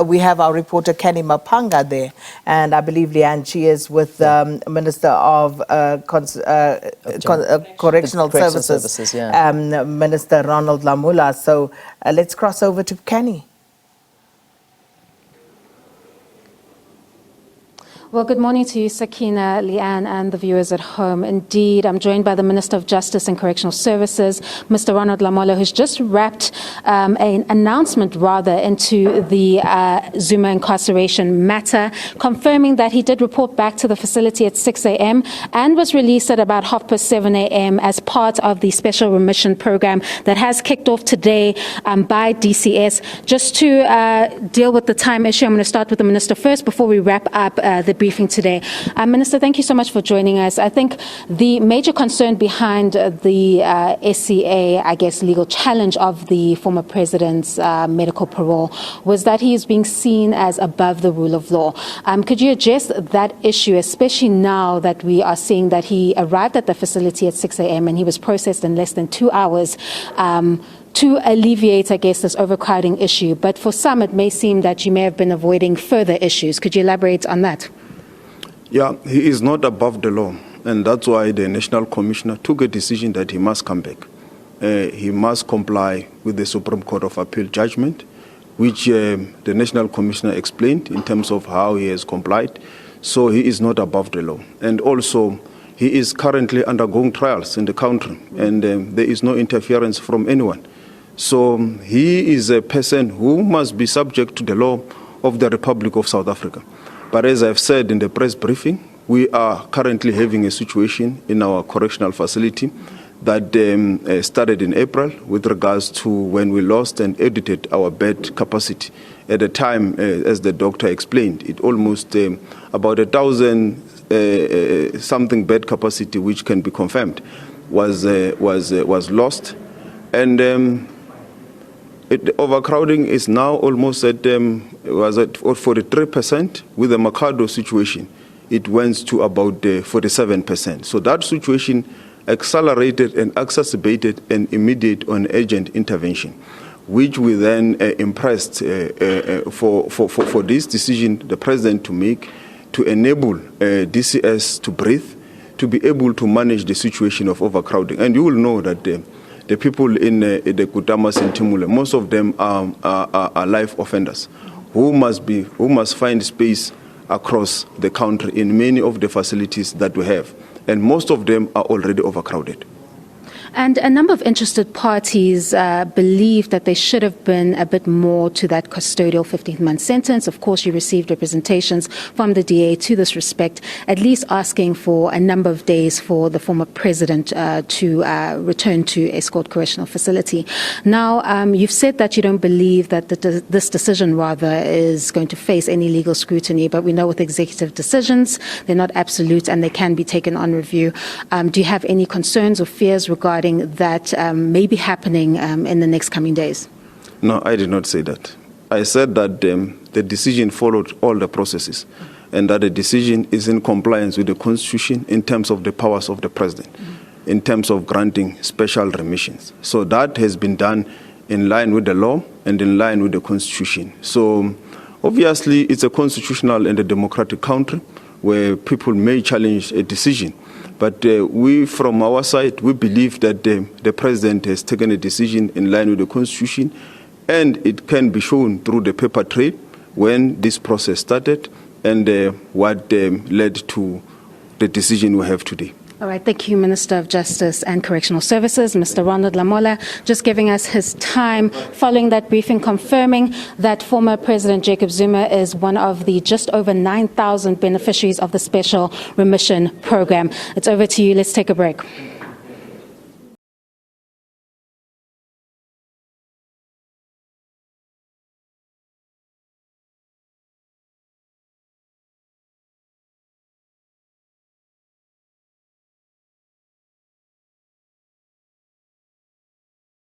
we have our reporter Canny Maphanga there, and I believe Leanne, she is with Minister of Correctional Services, Minister Ronald Lamola. So let's cross over to Canny. Well, good morning to you, Sakina, Leanne, and the viewers at home. Indeed, I'm joined by the Minister of Justice and Correctional Services, Mr. Ronald Lamola, who's just wrapped an announcement, into the Zuma incarceration matter, confirming that he did report back to the facility at 6 a.m. and was released at about 7:30 a.m. as part of the special remission program that has kicked off today by DCS. Just to deal with the time issue, I'm going to start with the Minister first before we wrap up the briefing today. Minister, thank you so much for joining us. I think the major concern behind the SCA, legal challenge of the former president's medical parole was that he is being seen as above the rule of law. Could you address that issue, especially now that we are seeing that he arrived at the facility at 6 a.m. and he was processed in less than 2 hours to alleviate, this overcrowding issue? But for some, it may seem that you may have been avoiding further issues. Could you elaborate on that? Yeah, he is not above the law, and that's why the National Commissioner took a decision that he must come back. He must comply with the Supreme Court of Appeal judgment, which the National Commissioner explained in terms of how he has complied. So he is not above the law. And also, he is currently undergoing trials in the country, and there is no interference from anyone. So he is a person who must be subject to the law of the Republic of South Africa. But as I've said in the press briefing, we are currently having a situation in our correctional facility that started in April with regards to when we lost and edited our bed capacity. At the time, as the doctor explained, it almost about 1,000 something bed capacity, which can be confirmed, was lost. And the overcrowding is now almost at 43%. With the Mercado situation, it went to about 47%. So that situation accelerated and exacerbated an immediate and urgent intervention, which we then impressed for this decision the President to make to enable DCS to breathe, to be able to manage the situation of overcrowding. And you will know that the people in the Kutamas and Timule, most of them are life offenders who must find space across the country in many of the facilities that we have. And most of them are already overcrowded. And a number of interested parties believe that there should have been a bit more to that custodial 15-month sentence. Of course, you received representations from the DA to this respect, at least asking for a number of days for the former president to return to Estcourt Correctional Facility. Now, you've said that you don't believe that this decision, is going to face any legal scrutiny, but we know with executive decisions, they're not absolute and they can be taken on review. Do you have any concerns or fears regarding that may be happening in the next coming days? No, I did not say that. I said that the decision followed all the processes and that the decision is in compliance with the Constitution in terms of the powers of the President, in terms of granting special remissions. So that has been done in line with the law and in line with the Constitution. So obviously it's a constitutional and a democratic country where people may challenge a decision. But we, from our side, we believe that the President has taken a decision in line with the Constitution, and it can be shown through the paper trail when this process started and what led to the decision we have today. All right, thank you, Minister of Justice and Correctional Services, Mr. Ronald Lamola, just giving us his time following that briefing, confirming that former President Jacob Zuma is one of the just over 9,000 beneficiaries of the Special Remission Program. It's over to you. Let's take a break.